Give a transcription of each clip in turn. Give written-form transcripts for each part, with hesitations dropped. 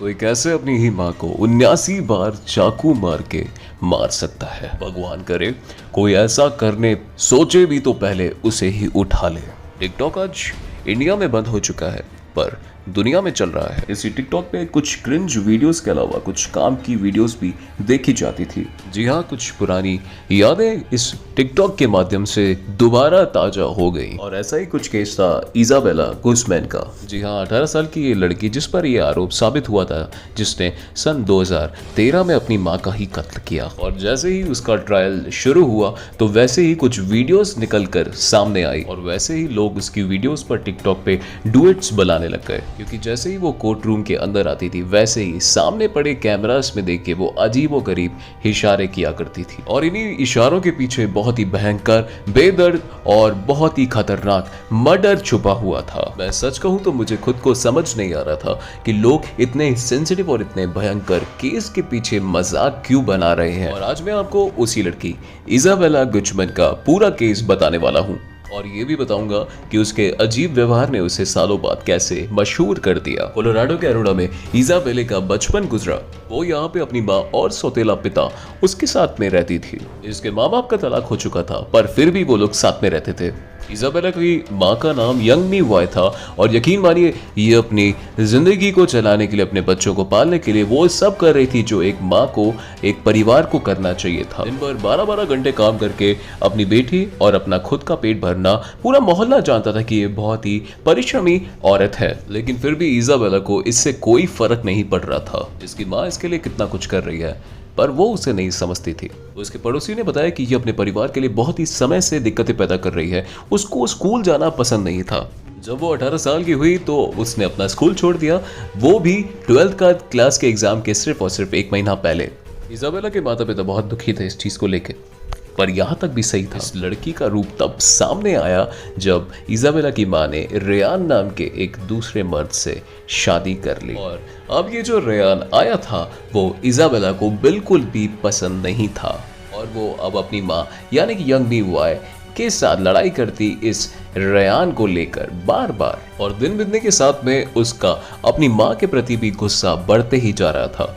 कोई कैसे अपनी ही माँ को 79 बार चाकू मार के मार सकता है। भगवान करे कोई ऐसा करने सोचे भी तो पहले उसे ही उठा ले। टिकटॉक आज इंडिया में बंद हो चुका है पर दुनिया में चल रहा है। इसी टिकटॉक पे कुछ क्रिंज वीडियोस के अलावा कुछ काम की वीडियोस भी देखी जाती थी। जी हाँ, कुछ पुरानी यादें इस टिकटॉक के माध्यम से दोबारा ताजा हो गई। और ऐसा ही कुछ केस था इजाबेला गुज़मैन का। जी हाँ, 18 साल की ये लड़की जिस पर यह आरोप साबित हुआ था, जिसने सन 2013 में अपनी माँ का ही कत्ल किया। और जैसे ही उसका ट्रायल शुरू हुआ तो वैसे ही कुछ वीडियोस निकल कर सामने आई और वैसे ही लोग उसकी वीडियोस पर टिकटॉक पे डुएट्स बनाने लग गए। क्योंकि जैसे ही वो कोर्ट रूम के अंदर आती थी वैसे ही सामने पड़े कैमरास में देख के वो अजीबो गरीब इशारे किया करती थी। और इन्हीं इशारों के पीछे बहुत ही भयंकर, बेदर्द और बहुत ही खतरनाक मर्डर छुपा हुआ था। मैं सच कहूं तो मुझे खुद को समझ नहीं आ रहा था कि लोग इतने सेंसिटिव और इतने भयंकर केस के पीछे मजाक क्यों बना रहे हैं। और आज मैं आपको उसी लड़की इजाबेला गुज़मैन का पूरा केस बताने वाला हूं और ये भी बताऊंगा कि उसके अजीब व्यवहार ने उसे सालों बाद कैसे मशहूर कर दिया। कोलोराडो के अरोरा में इजाबेले का बचपन गुजरा। वो यहाँ पे अपनी माँ और सौतेला पिता उसके साथ में रहती थी। इसके माँ बाप का तलाक हो चुका था पर फिर भी वो लोग साथ में रहते थे। इजाबेला की माँ का नाम यंग मी वाई था और यकीन मानिए ये अपनी जिंदगी को चलाने के लिए, अपने बच्चों को पालने के लिए वो सब कर रही थी जो एक माँ को, एक परिवार को करना चाहिए था। दिन भर 12-12 घंटे काम करके अपनी बेटी और अपना खुद का पेट भरना। पूरा मोहल्ला जानता था कि ये बहुत ही परिश्रमी औरत है, लेकिन फिर भी इजाबेला को इससे कोई फर्क नहीं पड़ रहा था। इसकी माँ इसके लिए कितना कुछ कर रही है पर वो उसे नहीं समझती थी। उसके पड़ोसी ने बताया कि ये अपने परिवार के लिए बहुत ही समय से दिक्कतें पैदा कर रही है। उसको स्कूल जाना पसंद नहीं था। जब वो 18 साल की हुई तो उसने अपना स्कूल छोड़ दिया, वो भी 12th का क्लास के एग्जाम के सिर्फ और सिर्फ 1 महीना पहले। इजाबेला के माता पिता बहुत दुखी थे इस चीज को लेकर, पर यहाँ तक भी सही था। इस लड़की का रूप तब सामने आया जब इजाबेला की माँ ने रेयान नाम के एक दूसरे मर्द से शादी कर ली। और अब ये जो रेयान आया था वो इजाबेला को बिल्कुल भी पसंद नहीं था और वो अब अपनी माँ यानी कि यंग मी वाई के साथ लड़ाई करती इस रेयान को लेकर बार बार। और दिन बीतने के साथ में उसका अपनी माँ के प्रति भी गुस्सा बढ़ते ही जा रहा था,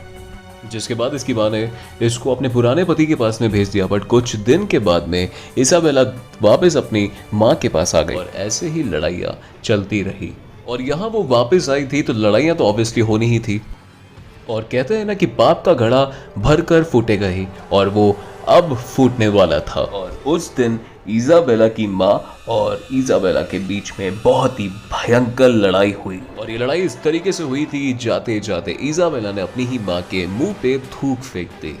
जिसके बाद इसकी माँ ने इसको अपने पुराने पति के पास में भेज दिया। बट कुछ दिन के बाद में इसाबेला वापस अपनी माँ के पास आ गई और ऐसे ही लड़ाइयाँ चलती रही। और यहाँ वो वापस आई थी तो लड़ाइयाँ तो ऑब्वियसली होनी ही थी। और कहते हैं ना कि पाप का घड़ा भरकर फूटेगा ही, और वो अब फूटने वाला था। और उस दिन इजाबेला की माँ और इजाबेला के बीच में बहुत ही भयंकर लड़ाई हुई। और ये लड़ाई इस तरीके से हुई थी, जाते जाते इजाबेला ने अपनी ही माँ के मुंह पे थूक फेंक दी।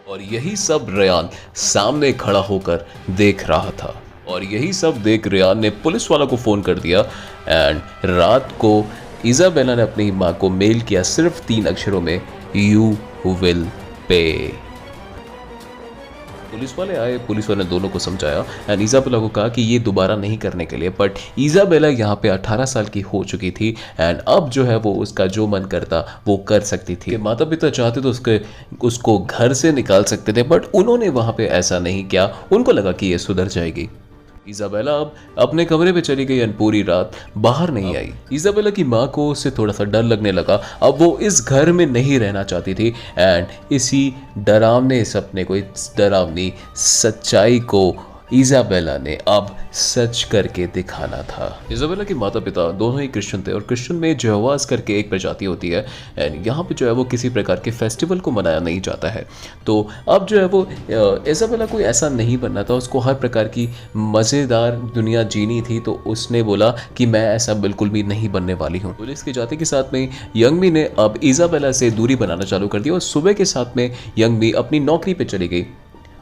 और यही सब रेयान सामने खड़ा होकर देख रहा था। और यही सब देख रेयान ने पुलिस वालों को फोन कर दिया एंड रात को इजाबेला ने अपनी माँ को मेल किया सिर्फ 3 अक्षरों में, यू विल पे। पुलिस वाले आए, पुलिस वाले ने दोनों को समझाया एंड इजाबेला को कहा कि ये दोबारा नहीं करने के लिए। बट इजाबेला यहाँ पे 18 साल की हो चुकी थी एंड अब जो है वो उसका जो मन करता वो कर सकती थी। माता पिता चाहते तो उसको घर से निकाल सकते थे बट उन्होंने वहाँ पे ऐसा नहीं किया। उनको लगा कि ये सुधर जाएगी। इजाबेला अब अपने कमरे पे चली गई एंड पूरी रात बाहर नहीं आई। इजाबेला की माँ को उससे थोड़ा सा डर लगने लगा। अब वो इस घर में नहीं रहना चाहती थी एंड इसी डरावने सपने को, इस डरावनी सच्चाई को इजाबेला ने अब सच करके दिखाना था। इजाबेला के माता पिता दोनों ही क्रिश्चियन थे और क्रिश्चियन में जेहोवास करके एक प्रजाति होती है एंड यहाँ पे जो है वो किसी प्रकार के फेस्टिवल को मनाया नहीं जाता है। तो अब जो है वो इजाबेला कोई ऐसा नहीं बनना था, उसको हर प्रकार की मज़ेदार दुनिया जीनी थी। तो उसने बोला कि मैं ऐसा बिल्कुल भी नहीं बनने वाली हूँ। पुलिस के जाते के साथ में यंग मी ने अब इजाबेला से दूरी बनाना चालू कर दी और सुबह के साथ में यंग मी अपनी नौकरी पे चली गई।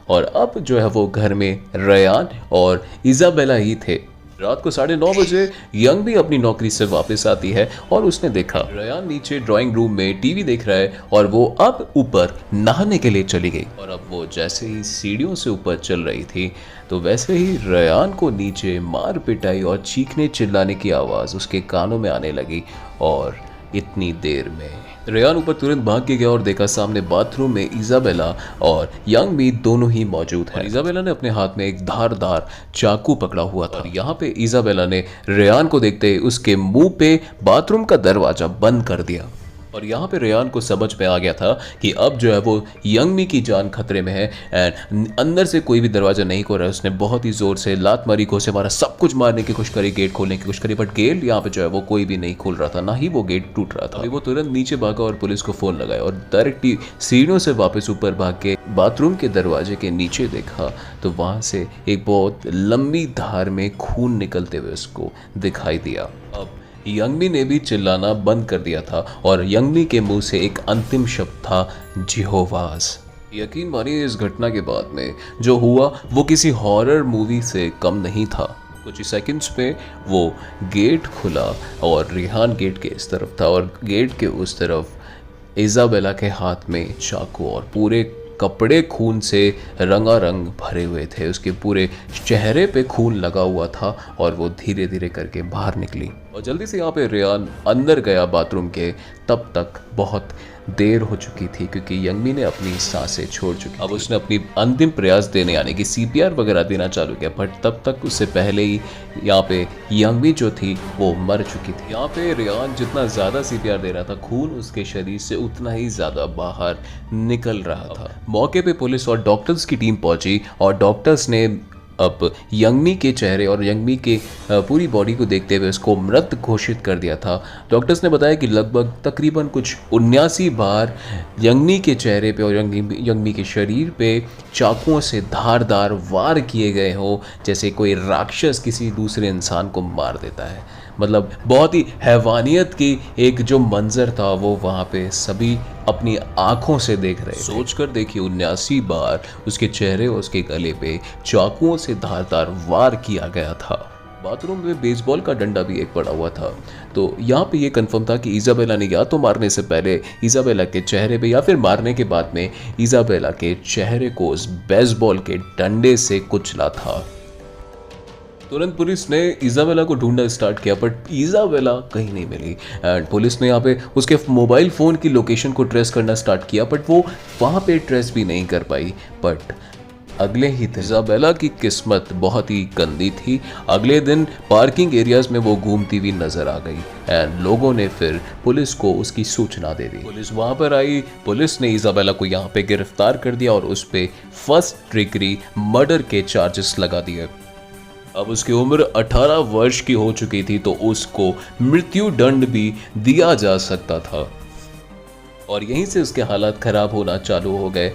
और अब जो है वो घर में रेयान और इजाबेला ही थे। रात को 9:30 बजे यंग भी अपनी नौकरी से वापस आती है और उसने देखा रेयान नीचे ड्राइंग रूम में टीवी देख रहा है और वो अब ऊपर नहाने के लिए चली गई। और अब वो जैसे ही सीढ़ियों से ऊपर चल रही थी तो वैसे ही रेयान को नीचे मार पिटाई और चीखने चिल्लाने की आवाज़ उसके कानों में आने लगी। और इतनी देर में रेयान ऊपर तुरंत भाग के गया और देखा सामने बाथरूम में इजाबेला और यंग मी दोनों ही मौजूद हैं। इजाबेला ने अपने हाथ में एक धारदार चाकू पकड़ा हुआ था। यहाँ पे इजाबेला ने रेयान को देखते उसके मुंह पे बाथरूम का दरवाजा बंद कर दिया। और यहाँ पे रेयान को समझ में आ गया था कि अब जो है वो यंगमी की जान खतरे में है एंड अंदर से कोई भी दरवाज़ा नहीं खोल रहा है। उसने बहुत ही ज़ोर से लात मारी, घोंसे मारा, सब कुछ मारने की कोशिश करी, गेट खोलने की कोशिश करी, बट गेट यहाँ पे जो है वो कोई भी नहीं खोल रहा था, ना ही वो गेट टूट रहा था। अभी वो तुरंत नीचे भागा और पुलिस को फ़ोन लगाया और डायरेक्टली सीढ़ियों से वापस ऊपर भाग के बाथरूम के दरवाजे के नीचे देखा तो वहाँ से एक बहुत लंबी धार में खून निकलते हुए उसको दिखाई दिया। अब यंगमी ने भी चिल्लाना बंद कर दिया था और यंगमी के मुंह से एक अंतिम शब्द था, जिहोवास। यकीन मानिए इस घटना के बाद में जो हुआ वो किसी हॉरर मूवी से कम नहीं था। कुछ ही सेकंड्स में वो गेट खुला और रेहान गेट के इस तरफ था और गेट के उस तरफ इजाबेला के हाथ में चाकू और पूरे कपड़े खून से रंगारंग भरे हुए थे। उसके पूरे चेहरे पे खून लगा हुआ था और वो धीरे धीरे करके बाहर निकली और जल्दी से यहाँ पे रेयान अंदर गया बाथरूम के। तब तक बहुत देर हो चुकी थी क्योंकि यंगमी ने अपनी सांसें छोड़ चुकी। अब उसने अपनी अंतिम प्रयास देने यानी कि सीपीआर वगैरह देना चालू किया, बट तब तक उससे पहले ही यहाँ पे यंगमी जो थी वो मर चुकी थी। यहाँ पे रेयान जितना ज़्यादा सीपीआर दे रहा था, खून उसके शरीर से उतना ही ज़्यादा बाहर निकल रहा था। मौके पे पुलिस और डॉक्टर्स की टीम पहुंची और डॉक्टर्स ने अब यंगमी के चेहरे और यंगमी के पूरी बॉडी को देखते हुए उसको मृत घोषित कर दिया था। डॉक्टर्स ने बताया कि लगभग तकरीबन कुछ 79 बार यंगमी के चेहरे पे और यंगमी के शरीर पे चाकुओं से धारदार वार किए गए हो, जैसे कोई राक्षस किसी दूसरे इंसान को मार देता है। मतलब बहुत ही हैवानियत की एक जो मंजर था वो वहाँ पे सभी अपनी आंखों से देख रहे। सोचकर देखिए 79 बार उसके चेहरे और उसके गले पे चाकुओं से धारदार वार किया गया था। बाथरूम में बेसबॉल का डंडा भी एक पड़ा हुआ था। तो यहाँ पे ये कंफर्म था कि इजाबेला ने या तो मारने से पहले इजाबेला के चेहरे पे या फिर मारने के बाद में इजाबेला के चेहरे को उस बेसबॉल के डंडे से कुचला था। तुरंत पुलिस ने इजाबेला को ढूंढना स्टार्ट किया, बट इजाबेला कहीं नहीं मिली एंड पुलिस ने यहाँ पे उसके मोबाइल फ़ोन की लोकेशन को ट्रेस करना स्टार्ट किया, बट वो वहाँ पे ट्रेस भी नहीं कर पाई। बट अगले ही दिन इजाबेला की किस्मत बहुत ही गंदी थी। अगले दिन पार्किंग एरियाज में वो घूमती हुई नजर आ गई एंड लोगों ने फिर पुलिस को उसकी सूचना दे दी। पुलिस वहाँ पर आई। पुलिस ने इजाबेला को यहाँ पे गिरफ्तार कर दिया और उस पर फर्स्ट डिग्री मर्डर के चार्जेस लगा दिए। अब उसकी उम्र 18 वर्ष की हो चुकी थी तो उसको मृत्यु दंड भी दिया जा सकता था और यहीं से उसके हालात खराब होना चालू हो गए।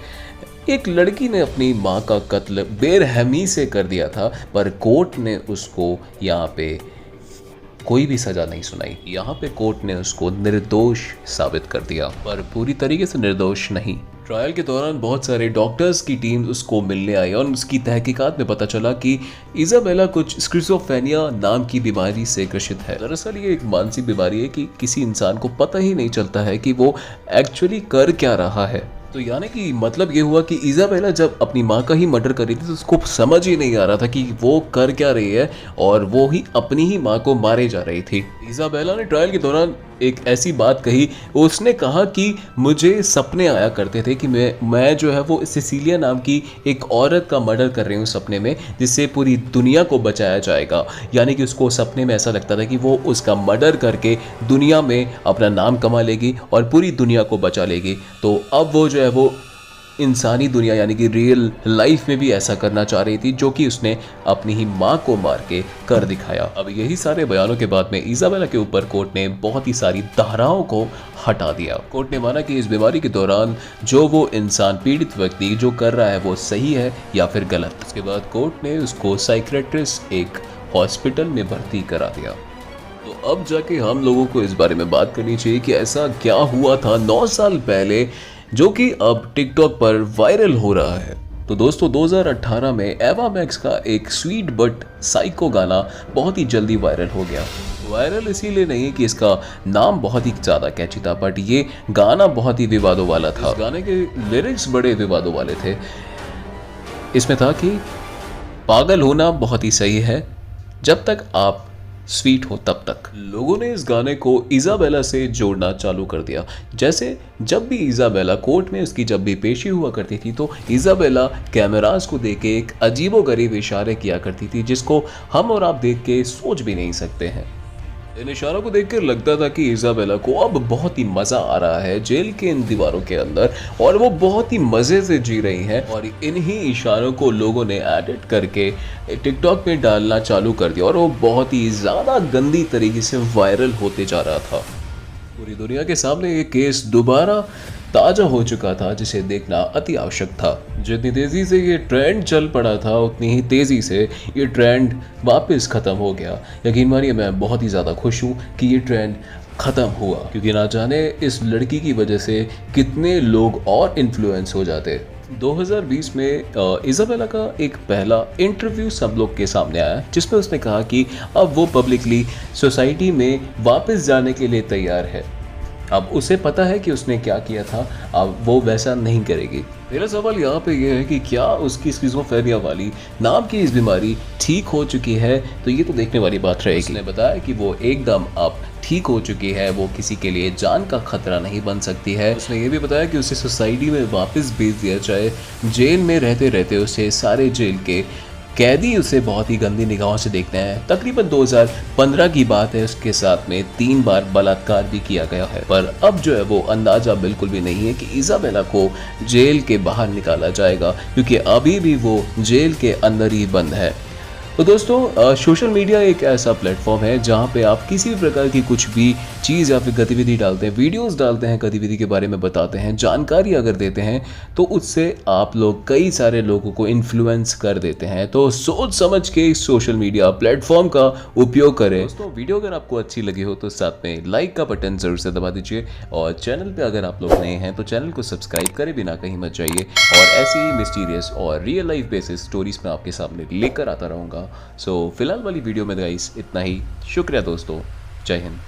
एक लड़की ने अपनी मां का कत्ल बेरहमी से कर दिया था, पर कोर्ट ने उसको यहाँ पे कोई भी सजा नहीं सुनाई। यहाँ पे कोर्ट ने उसको निर्दोष साबित कर दिया, पर पूरी तरीके से निर्दोष नहीं। ट्रायल के दौरान बहुत सारे डॉक्टर्स की टीम उसको मिलने आई और उसकी तहकीकात में पता चला कि इजाबेला कुछ स्किज़ोफ्रेनिया नाम की बीमारी से ग्रसित है। दरअसल ये एक मानसिक बीमारी है कि किसी इंसान को पता ही नहीं चलता है कि वो एक्चुअली कर क्या रहा है। तो यानी कि मतलब ये हुआ कि इजाबेला जब अपनी माँ का ही मर्डर कर रही थी तो उसको समझ ही नहीं आ रहा था कि वो कर क्या रही है और वो ही अपनी ही माँ को मारे जा रही थी। इजाबेला ने ट्रायल के दौरान एक ऐसी बात कही, उसने कहा कि मुझे सपने आया करते थे कि मैं जो है वो सिसिलिया नाम की एक औरत का मर्डर कर रही हूँ सपने में, जिससे पूरी दुनिया को बचाया जाएगा। यानी कि उसको सपने में ऐसा लगता था कि वो उसका मर्डर करके दुनिया में अपना नाम कमा लेगी और पूरी दुनिया को बचा लेगी। तो अब वो जो है वो इंसानी दुनिया यानी कि रियल लाइफ में भी ऐसा करना चाह रही थी, जो कि उसने अपनी ही माँ को मार के कर दिखाया। अब यही सारे बयानों के बाद में इजाबेला के ऊपर कोर्ट ने बहुत ही सारी धाराओं को हटा दिया। कोर्ट ने माना कि इस बीमारी के दौरान जो वो इंसान पीड़ित व्यक्ति जो कर रहा है वो सही है या फिर गलत। उसके बाद कोर्ट ने उसको साइकियाट्रिस्ट एक हॉस्पिटल में भर्ती करा दिया। तो अब जाके हम लोगों को इस बारे में बात करनी चाहिए कि ऐसा क्या हुआ था 9 साल पहले जो कि अब टिकटॉक पर वायरल हो रहा है। तो दोस्तों 2018 में एवा मैक्स का एक स्वीट बट साइको गाना बहुत ही जल्दी वायरल हो गया। वायरल इसीलिए नहीं कि इसका नाम बहुत ही ज़्यादा कैची था, बट ये गाना बहुत ही विवादों वाला था। इस गाने के लिरिक्स बड़े विवादों वाले थे। इसमें था कि पागल होना बहुत ही सही है जब तक आप स्वीट हो तब तक। लोगों ने इस गाने को इजाबेला से जोड़ना चालू कर दिया। जैसे जब भी इजाबेला कोर्ट में उसकी जब भी पेशी हुआ करती थी तो इजाबेला कैमरास को देख के एक अजीबोगरीब इशारे किया करती थी, जिसको हम और आप देख के सोच भी नहीं सकते हैं। इन इशारों को देखकर लगता था कि इजाबेला को अब बहुत ही मजा आ रहा है जेल के इन दीवारों के अंदर और वो बहुत ही मजे से जी रही हैं और इन्हीं इशारों को लोगों ने एडिट करके टिकटॉक पे डालना चालू कर दिया और वो बहुत ही ज्यादा गंदी तरीके से वायरल होते जा रहा था। पूरी दुनिया के सामने ये केस दोबारा ताज़ा हो चुका था जिसे देखना अति आवश्यक था। जितनी तेज़ी से ये ट्रेंड चल पड़ा था उतनी ही तेज़ी से ये ट्रेंड वापस ख़त्म हो गया। यकीन मानिए मैं बहुत ही ज़्यादा खुश हूँ कि ये ट्रेंड ख़त्म हुआ, क्योंकि ना जाने इस लड़की की वजह से कितने लोग और इन्फ्लुएंस हो जाते। 2020 में इजाबेला का एक पहला इंटरव्यू सब लोग के सामने आया जिसमें उसने कहा कि अब वो पब्लिकली सोसाइटी में वापस जाने के लिए तैयार है। अब उसे पता है कि उसने क्या किया था, अब वो वैसा नहीं करेगी। मेरा सवाल यहाँ पे ये है कि क्या उसकी स्किज़ोफ्रेनिया वाली नाम की इस बीमारी ठीक हो चुकी है, तो ये तो देखने वाली बात रहेगी। उसने बताया कि वो एकदम अब ठीक हो चुकी है, वो किसी के लिए जान का खतरा नहीं बन सकती है। उसने ये भी बताया कि उसे सोसाइटी में वापस भेज दिया जाए। जेल में रहते रहते उसे सारे जेल के कैदी उसे बहुत ही गंदी निगाहों से देखते हैं। तकरीबन 2015 की बात है, उसके साथ में 3 बार बलात्कार भी किया गया है, पर अब जो है वो अंदाजा बिल्कुल भी नहीं है कि इजाबेला को जेल के बाहर निकाला जाएगा, क्योंकि अभी भी वो जेल के अंदर ही बंद है। तो दोस्तों, सोशल मीडिया एक ऐसा प्लेटफॉर्म है जहाँ पे आप किसी भी प्रकार की कुछ भी चीज़ या फिर गतिविधि डालते हैं, वीडियोस डालते हैं, गतिविधि के बारे में बताते हैं, जानकारी अगर देते हैं, तो उससे आप लोग कई सारे लोगों को इन्फ्लुएंस कर देते हैं। तो सोच समझ के इस सोशल मीडिया प्लेटफॉर्म का उपयोग करें। दोस्तों, वीडियो अगर आपको अच्छी लगी हो तो साथ में लाइक का बटन जरूर से दबा दीजिए और चैनल पर अगर आप लोग नए हैं तो चैनल को सब्सक्राइब करे बिना कहीं मत जाइए और ऐसी ही मिस्टीरियस और रियल लाइफ बेसिस स्टोरीज में आपके सामने लेकर आता रहूँगा। सो फिलहाल वाली वीडियो में गाइस इतना ही। शुक्रिया दोस्तों, जय हिंद।